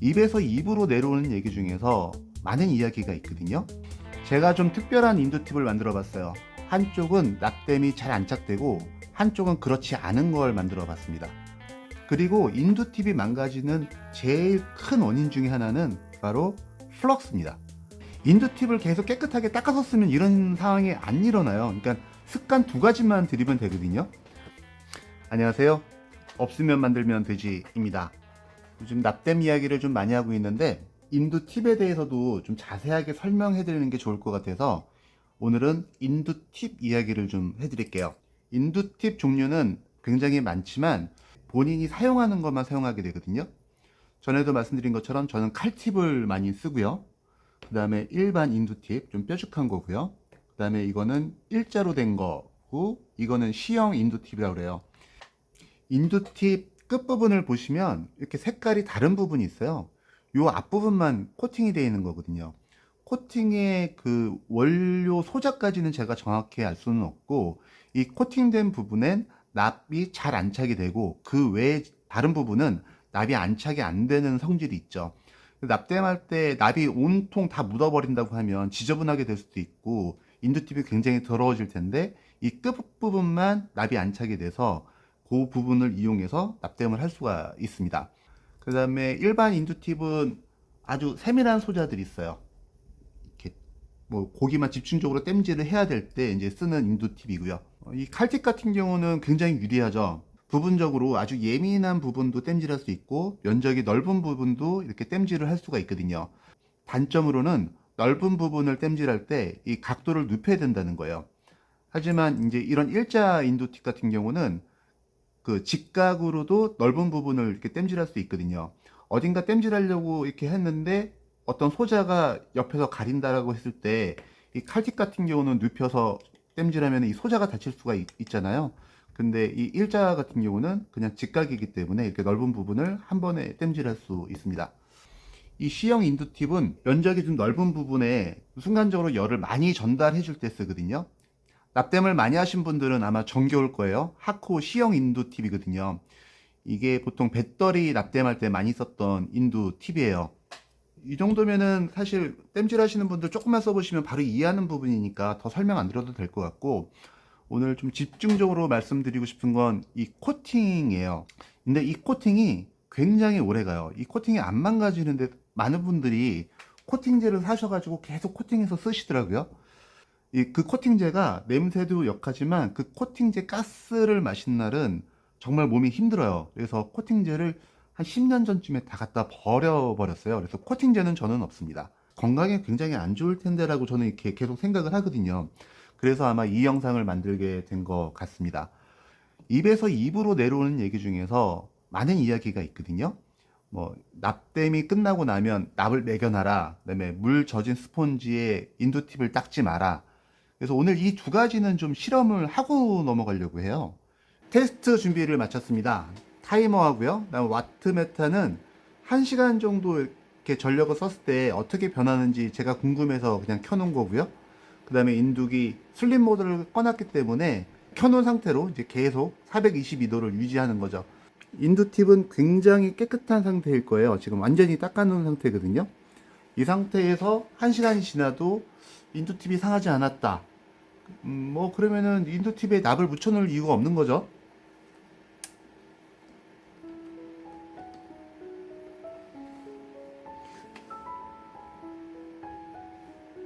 입에서 입으로 내려오는 얘기 중에서 많은 이야기가 있거든요. 제가 좀 특별한 인도 팁을 만들어 봤어요. 한쪽은 납땜이 잘 안착되고 한쪽은 그렇지 않은 걸 만들어 봤습니다. 그리고 인도 팁이 망가지는 제일 큰 원인 중에 하나는 바로 플럭스입니다. 인도 팁을 계속 깨끗하게 닦아서 쓰면 이런 상황이 안 일어나요. 그러니까 습관 두 가지만 들이면 되거든요. 안녕하세요. 없으면 만들면 되지입니다. 요즘 납땜 이야기를 좀 많이 하고 있는데 인두 팁에 대해서도 좀 자세하게 설명해 드리는 게 좋을 것 같아서 오늘은 인두 팁 이야기를 좀 해드릴게요. 인두 팁 종류는 굉장히 많지만 본인이 사용하는 것만 사용하게 되거든요. 전에도 말씀드린 것처럼 저는 칼팁을 많이 쓰고요. 그 다음에 일반 인두 팁, 좀 뾰족한 거고요. 그 다음에 이거는 일자로 된 거고, 이거는 C형 인두 팁이라고 그래요. 인두 팁 끝부분을 보시면 이렇게 색깔이 다른 부분이 있어요. 요 앞부분만 코팅이 되어 있는 거거든요. 코팅의 그 원료 소자까지는 제가 정확히 알 수는 없고, 이 코팅된 부분엔 납이 잘 안착이 되고 그 외에 다른 부분은 납이 안착이 안 되는 성질이 있죠. 납땜할 때 납이 온통 다 묻어버린다고 하면 지저분하게 될 수도 있고 인두팁이 굉장히 더러워질 텐데, 이 끝부분만 납이 안착이 돼서 그 부분을 이용해서 납땜을 할 수가 있습니다. 그 다음에 일반 인두팁은 아주 세밀한 소자들이 있어요. 이렇게 뭐 고기만 집중적으로 땜질을 해야 될 때 이제 쓰는 인두팁이고요. 이 칼팁 같은 경우는 굉장히 유리하죠. 부분적으로 아주 예민한 부분도 땜질할 수 있고 면적이 넓은 부분도 이렇게 땜질을 할 수가 있거든요. 단점으로는 넓은 부분을 땜질할 때 이 각도를 눕혀야 된다는 거예요. 하지만 이제 이런 일자 인두팁 같은 경우는 그 직각으로도 넓은 부분을 이렇게 땜질할 수 있거든요. 어딘가 땜질하려고 이렇게 했는데 어떤 소자가 옆에서 가린다라고 했을 때 이 칼팁 같은 경우는 눕혀서 땜질하면 이 소자가 다칠 수가 있잖아요. 근데 이 일자 같은 경우는 그냥 직각이기 때문에 이렇게 넓은 부분을 한 번에 땜질할 수 있습니다. 이 C형 인두팁은 면적이 좀 넓은 부분에 순간적으로 열을 많이 전달해 줄 때 쓰거든요. 납땜을 많이 하신 분들은 아마 정겨울 거예요. 하코 C형 인두 팁이거든요. 이게 보통 배터리 납땜할 때 많이 썼던 인두 팁이에요. 이 정도면은 사실 땜질 하시는 분들 조금만 써보시면 바로 이해하는 부분이니까 더 설명 안 드려도 될 것 같고, 오늘 좀 집중적으로 말씀드리고 싶은 건 이 코팅이에요. 근데 이 코팅이 굉장히 오래 가요. 이 코팅이 안 망가지는데 많은 분들이 코팅제를 사셔가지고 계속 코팅해서 쓰시더라고요. 그 코팅제가 냄새도 역하지만 그 코팅제 가스를 마신 날은 정말 몸이 힘들어요. 그래서 코팅제를 한 10년 전쯤에 다 갖다 버려버렸어요. 그래서 코팅제는 저는 없습니다. 건강에 굉장히 안 좋을 텐데라고 저는 이렇게 계속 생각을 하거든요. 그래서 아마 이 영상을 만들게 된 것 같습니다. 입에서 입으로 내려오는 얘기 중에서 많은 이야기가 있거든요. 뭐 납땜이 끝나고 나면 납을 매겨놔라. 그다음에 물 젖은 스폰지에 인두팁을 닦지 마라. 그래서 오늘 이 두 가지는 좀 실험을 하고 넘어가려고 해요. 테스트 준비를 마쳤습니다. 타이머하고요. 그다음 와트메타는 1시간 정도 이렇게 전력을 썼을 때 어떻게 변하는지 제가 궁금해서 그냥 켜놓은 거고요. 그 다음에 인두기 슬립 모드를 꺼놨기 때문에 켜놓은 상태로 이제 계속 422도를 유지하는 거죠. 인두 팁은 굉장히 깨끗한 상태일 거예요. 지금 완전히 닦아놓은 상태거든요. 이 상태에서 1시간이 지나도 인두 팁이 상하지 않았다. 뭐 그러면은 인두 팁에 납을 묻혀놓을 이유가 없는 거죠.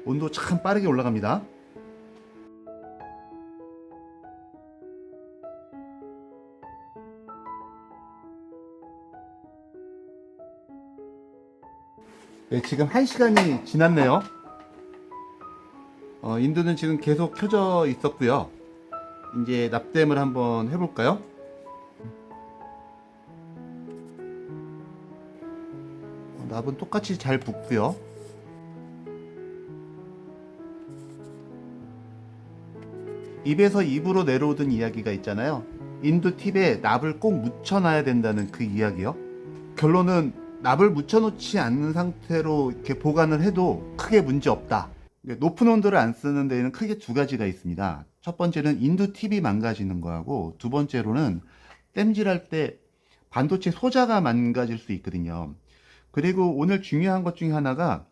온도 참 빠르게 올라갑니다. 네, 지금 1시간이 지났네요. 인두는 지금 계속 켜져 있었고요. 이제 납땜을 한번 해볼까요? 납은 똑같이 잘 붙고요. 입에서 입으로 내려오던 이야기가 있잖아요. 인두 팁에 납을 꼭 묻혀놔야 된다는 그 이야기요. 결론은 납을 묻혀놓지 않는 상태로 이렇게 보관을 해도 크게 문제 없다. 높은 온도를 안 쓰는 데에는 크게 두 가지가 있습니다. 첫 번째는 인두 팁이 망가지는 거하고, 두 번째로는 땜질할 때 반도체 소자가 망가질 수 있거든요. 그리고 오늘 중요한 것 중에 하나가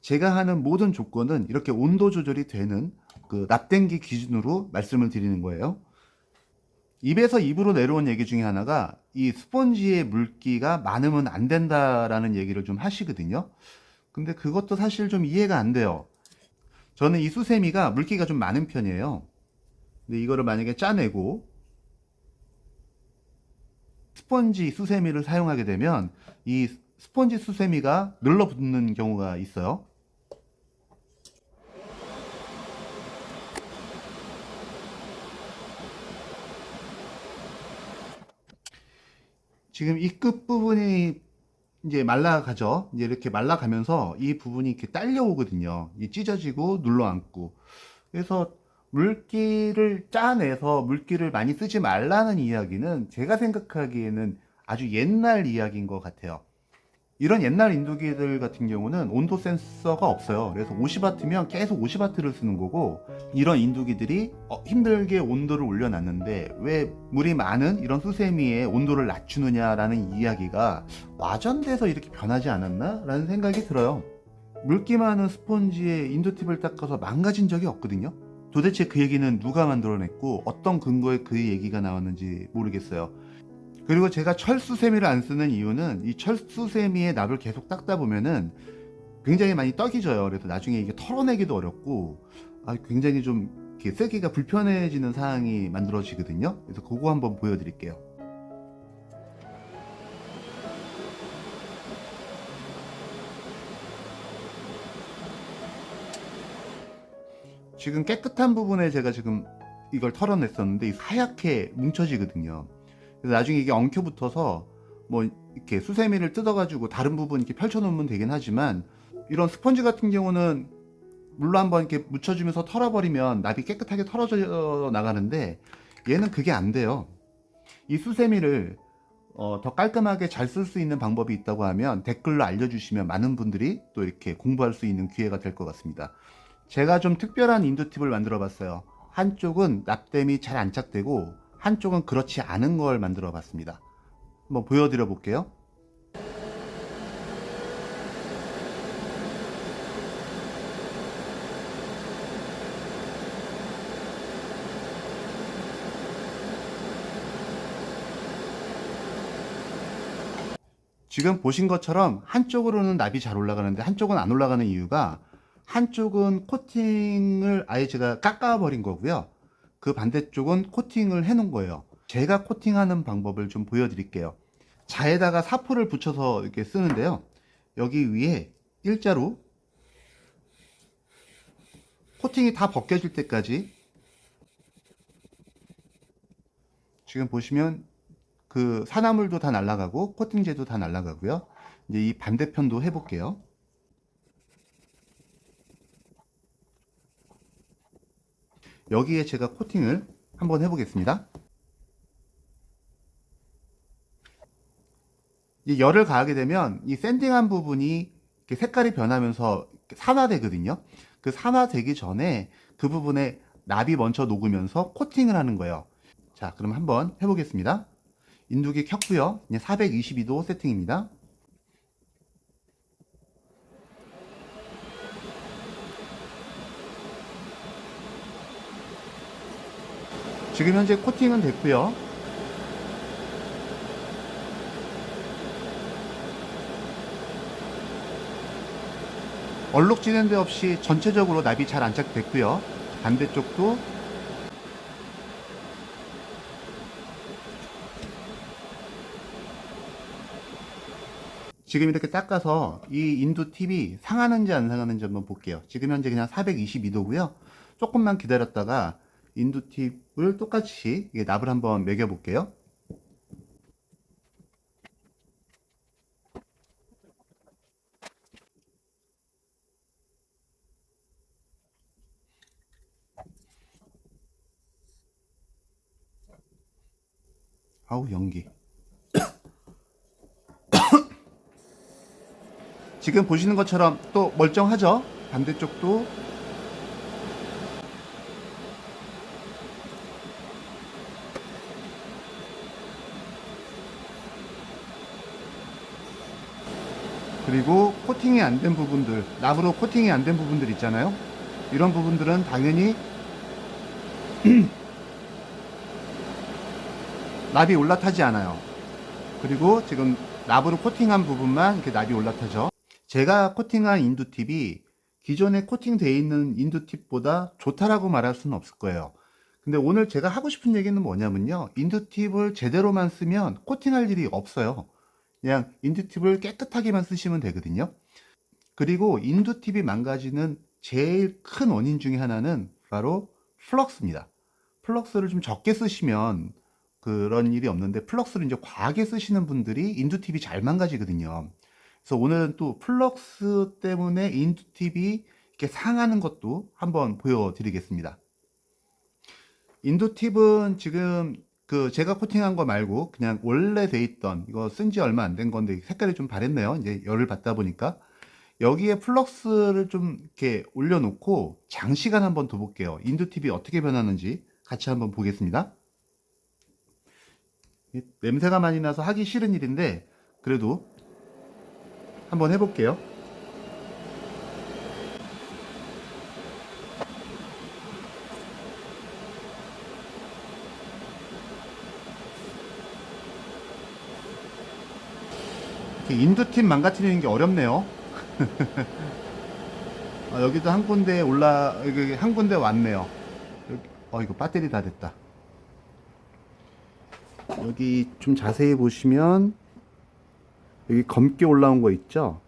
제가 하는 모든 조건은 이렇게 온도 조절이 되는 그 납땜기 기준으로 말씀을 드리는 거예요. 입에서 입으로 내려온 얘기 중에 하나가 이 스펀지의 물기가 많으면 안 된다라는 얘기를 좀 하시거든요. 근데 그것도 사실 좀 이해가 안 돼요. 저는 이 수세미가 물기가 좀 많은 편이에요. 근데 이거를 만약에 짜내고 스펀지 수세미를 사용하게 되면 이 스펀지 수세미가 늘러붙는 경우가 있어요. 지금 이 끝부분이 이제 말라가죠. 이제 이렇게 말라가면서 이 부분이 이렇게 딸려오거든요. 이 찢어지고 눌러앉고. 그래서 물기를 짜내서 물기를 많이 쓰지 말라는 이야기는 제가 생각하기에는 아주 옛날 이야기인 것 같아요. 이런 옛날 인두기들 같은 경우는 온도 센서가 없어요. 그래서 50W면 계속 50W를 쓰는 거고, 이런 인두기들이 힘들게 온도를 올려놨는데 왜 물이 많은 이런 수세미의 온도를 낮추느냐라는 이야기가 와전돼서 이렇게 변하지 않았나? 라는 생각이 들어요. 물기 많은 스펀지에 인두팁을 닦아서 망가진 적이 없거든요. 도대체 그 얘기는 누가 만들어냈고 어떤 근거에 그 얘기가 나왔는지 모르겠어요. 그리고 제가 철수세미를 안 쓰는 이유는 이 철수세미의 납을 계속 닦다 보면은 굉장히 많이 떡이 져요. 그래서 나중에 이게 털어내기도 어렵고 굉장히 좀 이렇게 쓰기가 불편해지는 상황이 만들어지거든요. 그래서 그거 한번 보여드릴게요. 지금 깨끗한 부분에 제가 지금 이걸 털어냈었는데 하얗게 뭉쳐지거든요. 그래서 나중에 이게 엉켜붙어서 뭐 이렇게 수세미를 뜯어가지고 다른 부분 이렇게 펼쳐놓으면 되긴 하지만, 이런 스펀지 같은 경우는 물로 한번 이렇게 묻혀주면서 털어버리면 납이 깨끗하게 털어져 나가는데 얘는 그게 안 돼요. 이 수세미를 더 깔끔하게 잘 쓸 수 있는 방법이 있다고 하면 댓글로 알려주시면 많은 분들이 또 이렇게 공부할 수 있는 기회가 될 것 같습니다. 제가 좀 특별한 인도 팁을 만들어 봤어요. 한쪽은 납땜이 잘 안착되고 한쪽은 그렇지 않은 걸 만들어 봤습니다. 한번 보여드려 볼게요. 지금 보신 것처럼 한쪽으로는 납이 잘 올라가는데 한쪽은 안 올라가는 이유가, 한쪽은 코팅을 아예 제가 깎아버린 거고요. 그 반대쪽은 코팅을 해놓은 거예요. 제가 코팅하는 방법을 좀 보여드릴게요. 자에다가 사포를 붙여서 이렇게 쓰는데요. 여기 위에 일자로 코팅이 다 벗겨질 때까지, 지금 보시면 그 산화물도 다 날아가고 코팅제도 다 날아가고요. 이제 이 반대편도 해볼게요. 여기에 제가 코팅을 한번 해보겠습니다. 이 열을 가하게 되면 이 샌딩한 부분이 이렇게 색깔이 변하면서 산화되거든요. 그 산화되기 전에 그 부분에 납이 먼저 녹으면서 코팅을 하는 거예요. 자, 그럼 한번 해보겠습니다. 인두기 켰고요. 422도 세팅입니다. 지금 현재 코팅은 됐고요. 얼룩지는 데 없이 전체적으로 납이 잘 안착됐고요. 반대쪽도 지금 이렇게 닦아서 이 인두 팁이 상하는지 안 상하는지 한번 볼게요. 지금 현재 그냥 422도고요. 조금만 기다렸다가 인두 팁을 똑같이 납을 한번 매겨 볼게요. 아우 연기. 지금 보시는 것처럼 또 멀쩡하죠? 반대쪽도 그리고 코팅이 안 된 부분들, 납으로 코팅이 안 된 부분들 있잖아요. 이런 부분들은 당연히 납이 올라타지 않아요. 그리고 지금 납으로 코팅한 부분만 이렇게 납이 올라타죠. 제가 코팅한 인두팁이 기존에 코팅되어 있는 인두팁보다 좋다라고 말할 수는 없을 거예요. 근데 오늘 제가 하고 싶은 얘기는 뭐냐면요, 인두팁을 제대로만 쓰면 코팅할 일이 없어요. 그냥 인두팁을 깨끗하게만 쓰시면 되거든요. 그리고 인두팁이 망가지는 제일 큰 원인 중에 하나는 바로 플럭스입니다. 플럭스를 좀 적게 쓰시면 그런 일이 없는데, 플럭스를 이제 과하게 쓰시는 분들이 인두팁이 잘 망가지거든요. 그래서 오늘은 또 플럭스 때문에 인두팁이 이렇게 상하는 것도 한번 보여드리겠습니다. 인두팁은 지금 제가 코팅한 거 말고 그냥 원래 돼 있던, 이거 쓴 지 얼마 안 된 건데 색깔이 좀 바랬네요. 이제 열을 받다 보니까. 여기에 플럭스를 좀 이렇게 올려놓고 장시간 한번 둬 볼게요. 인두팁이 어떻게 변하는지 같이 한번 보겠습니다. 냄새가 많이 나서 하기 싫은 일인데 그래도 한번 해볼게요. 인두팁 망가뜨리는 게 어렵네요. 여기도 한 군데 여기 한 군데 왔네요. 여기, 이거 배터리 다 됐다. 여기 좀 자세히 보시면 여기 검게 올라온 거 있죠?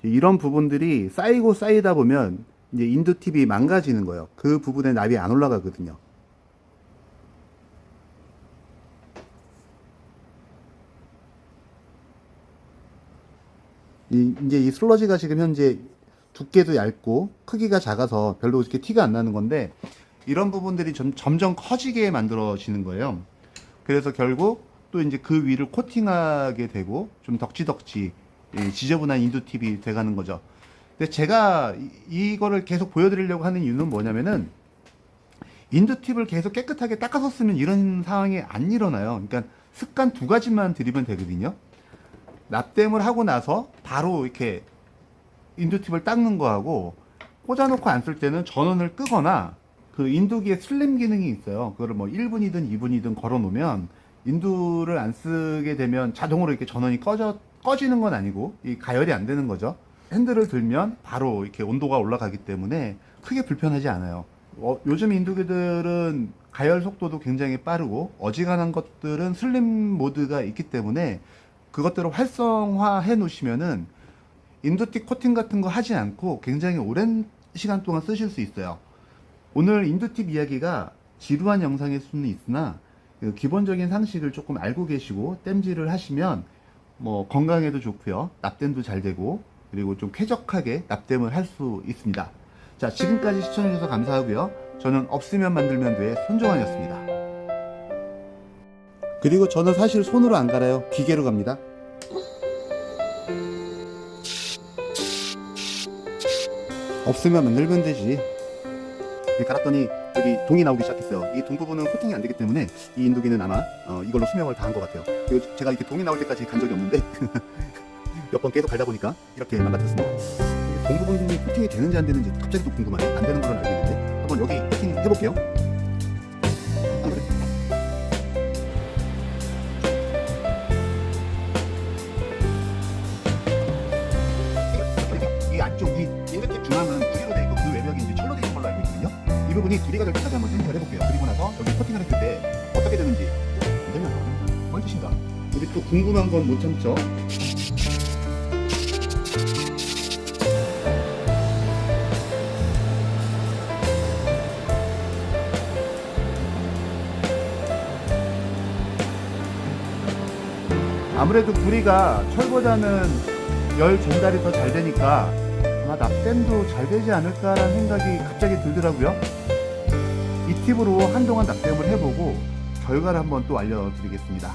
이런 부분들이 쌓이고 쌓이다 보면 이제 인두팁이 망가지는 거예요. 그 부분에 납이 안 올라가거든요. 이제 이 슬러지가 지금 현재 두께도 얇고 크기가 작아서 별로 이렇게 티가 안 나는 건데, 이런 부분들이 점점 커지게 만들어지는 거예요. 그래서 결국 또 이제 그 위를 코팅하게 되고 좀 덕지덕지 지저분한 인두팁이 돼가는 거죠. 근데 제가 이거를 계속 보여드리려고 하는 이유는 뭐냐면은, 인두팁을 계속 깨끗하게 닦아서 쓰면 이런 상황이 안 일어나요. 그러니까 습관 두 가지만 들이면 되거든요. 납땜을 하고 나서 바로 이렇게 인두팁을 닦는 거하고, 꽂아놓고 안 쓸 때는 전원을 끄거나 그 인두기에 슬림 기능이 있어요. 그거를 뭐 1분이든 2분이든 걸어 놓으면 인두를 안 쓰게 되면 자동으로 이렇게 전원이 꺼지는 건 아니고 이 가열이 안 되는 거죠. 핸들을 들면 바로 이렇게 온도가 올라가기 때문에 크게 불편하지 않아요. 요즘 인두기들은 가열 속도도 굉장히 빠르고 어지간한 것들은 슬림 모드가 있기 때문에 그것들을 활성화해 놓으시면은 인두팁 코팅 같은 거 하지 않고 굉장히 오랜 시간 동안 쓰실 수 있어요. 오늘 인두팁 이야기가 지루한 영상일 수는 있으나 기본적인 상식을 조금 알고 계시고 땜질을 하시면 뭐 건강에도 좋고요, 납땜도 잘 되고, 그리고 좀 쾌적하게 납땜을 할 수 있습니다. 자, 지금까지 시청해주셔서 감사하고요. 저는 없으면 만들면 돼 손종환이었습니다. 그리고 저는 사실 손으로 안 갈아요. 기계로 갑니다. 없으면 만들면 되지. 갈았더니 여기 동이 나오기 시작했어요. 이 동 부분은 코팅이 안 되기 때문에 이 인두기는 아마 이걸로 수명을 다한 것 같아요. 그리고 제가 이렇게 동이 나올 때까지 간 적이 없는데 몇 번 계속 갈다 보니까 이렇게 망가졌습니다. 동 부분이 코팅이 되는지 안 되는지 갑자기 또 궁금하네. 안 되는 걸로 알고 있는데 한번 여기 코팅 해볼게요. 이 안쪽 이 인두팁 중앙은 구리로 되어 있고 그 외벽이 이제 철로 되어 있는 걸로 알고 있거든요. 이 부분이 구리가 될 때까지 한번 테스트를 해볼게요. 그리고 나서 여기 코팅을 했을 때 어떻게 되는지. 안 되면 뻘짓인가. 우리 또 궁금한 건 못 참죠. 아무래도 구리가 철보다는 열 전달이 더 잘 되니까 아마 납땜도 잘 되지 않을까라는 생각이 갑자기 들더라고요. 이 팁으로 한동안 납땜을 해보고 결과를 한번 또 알려드리겠습니다.